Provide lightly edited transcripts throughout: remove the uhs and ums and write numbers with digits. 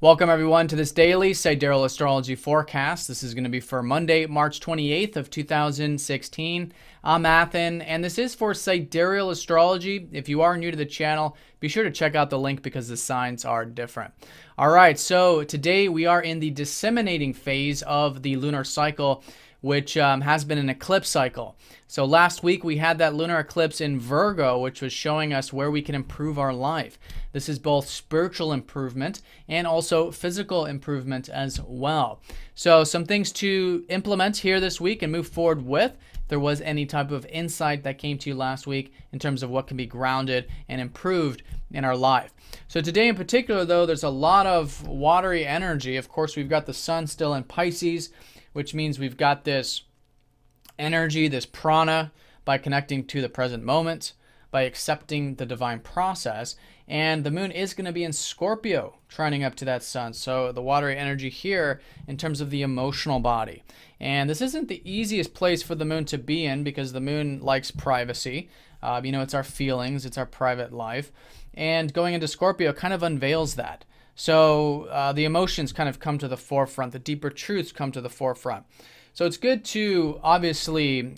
Welcome everyone to this daily Sidereal Astrology forecast. This is going to be for Monday, March 28th of 2016. I'm Athen, and this is for Sidereal Astrology. If you are new to the channel, be sure to check out the link because the signs are different. All right, so today we are in the disseminating phase of the lunar cycle, which has been an eclipse cycle. So last week we had that lunar eclipse in Virgo, which was showing us where we can improve our life. This is both spiritual improvement and also physical improvement as well. So some things to implement here this week and move forward with. If there was any type of insight that came to you last week in terms of what can be grounded and improved in our life. So today in particular, though, there's a lot of watery energy. Of course, we've got the sun still in Pisces, which means we've got this energy, this prana, by connecting to the present moment, by accepting the divine process. And the moon is going to be in Scorpio, trining up to that sun. So the watery energy here in terms of the emotional body. And this isn't the easiest place for the moon to be in because the moon likes privacy. It's our feelings, it's our private life. And going into Scorpio kind of unveils that. So the emotions kind of come to the forefront. The deeper truths come to the forefront. So it's good to obviously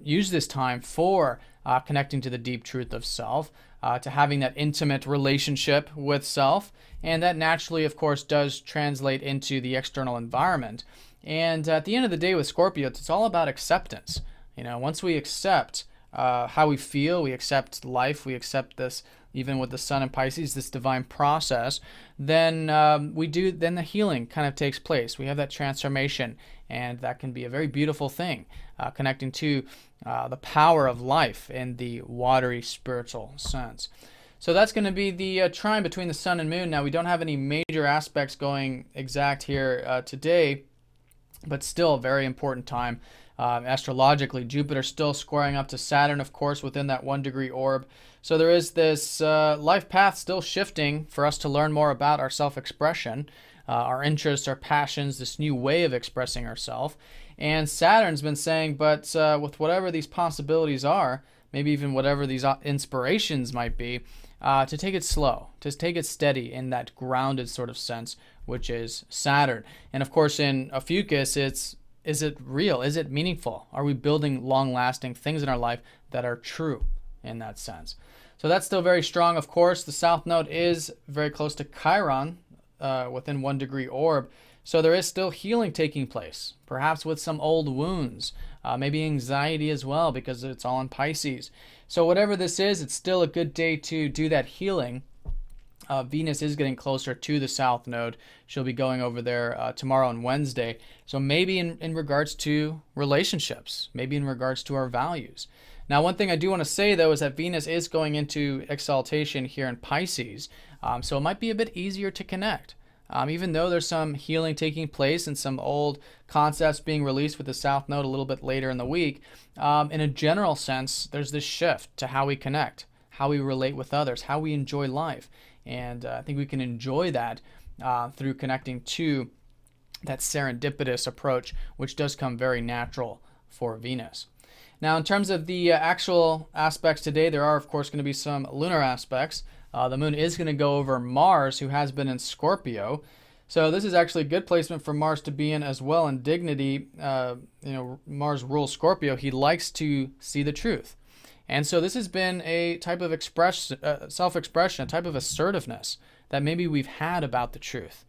use this time for connecting to the deep truth of self, to having that intimate relationship with self. And that naturally, of course, does translate into the external environment. And at the end of the day with Scorpio, it's all about acceptance. Once we accept how we feel, we accept life, we accept this, even with the sun in Pisces, this divine process, then then the healing kind of takes place. We have that transformation, and that can be a very beautiful thing, connecting to the power of life in the watery spiritual sense. So that's going to be the trine between the sun and moon. Now, we don't have any major aspects going exact here today, but still a very important time. Astrologically, Jupiter still squaring up to Saturn, of course, within that 1-degree orb. So there is this life path still shifting for us to learn more about our self-expression, our interests, our passions, this new way of expressing ourselves. And Saturn's been saying, but with whatever these possibilities are, maybe even whatever these inspirations might be, to take it slow, to take it steady in that grounded sort of sense, which is Saturn. And of course, in Ophiuchus, is it real? Is it meaningful? Are we building long-lasting things in our life that are true in that sense? So that's still very strong. Of course, the South Node is very close to Chiron, within 1-degree orb. So there is still healing taking place, perhaps with some old wounds, maybe anxiety as well, because it's all in Pisces. So whatever this is, it's still a good day to do that healing. Venus is getting closer to the South Node. She'll be going over there tomorrow and Wednesday. So maybe in regards to relationships, maybe in regards to our values. Now, one thing I do want to say, though, is that Venus is going into exaltation here in Pisces. So it might be a bit easier to connect. Even though there's some healing taking place and some old concepts being released with the South Node a little bit later in the week, in a general sense, there's this shift to how we connect, how we relate with others, how we enjoy life. And I think we can enjoy that through connecting to that serendipitous approach, which does come very natural for Venus. Now, in terms of the actual aspects today, there are, of course, going to be some lunar aspects. The moon is going to go over Mars, who has been in Scorpio. So this is actually a good placement for Mars to be in as well in dignity. Mars rules Scorpio. He likes to see the truth. And so this has been a type of self-expression, a type of assertiveness that maybe we've had about the truth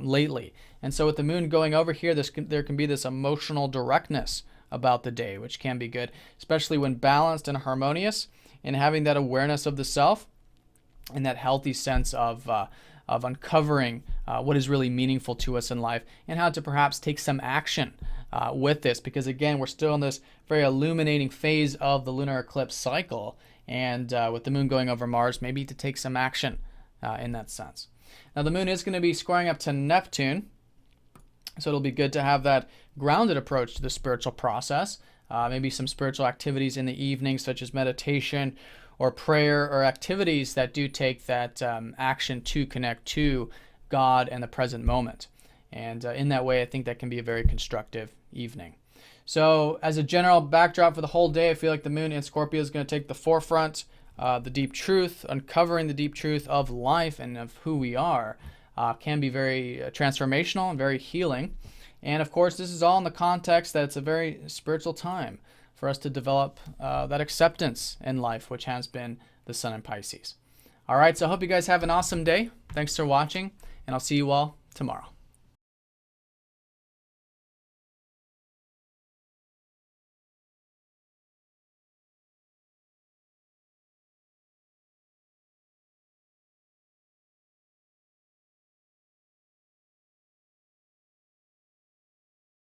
lately. And so with the moon going over here, there can be this emotional directness about the day, which can be good, especially when balanced and harmonious, and having that awareness of the self and that healthy sense of uncovering what is really meaningful to us in life and how to perhaps take some action with this, because again, we're still in this very illuminating phase of the lunar eclipse cycle, and with the moon going over Mars, maybe to take some action in that sense. Now, the moon is going to be squaring up to Neptune, so it'll be good to have that grounded approach to the spiritual process, maybe some spiritual activities in the evening, such as meditation or prayer, or activities that do take that action to connect to God and the present moment. And in that way, I think that can be a very constructive evening. So as a general backdrop for the whole day, I feel like the moon in Scorpio is going to take the forefront, the deep truth, uncovering the deep truth of life and of who we are. can be very transformational and very healing. And of course, this is all in the context that it's a very spiritual time for us to develop that acceptance in life, which has been the Sun in Pisces. All right, so I hope you guys have an awesome day. Thanks for watching, and I'll see you all tomorrow.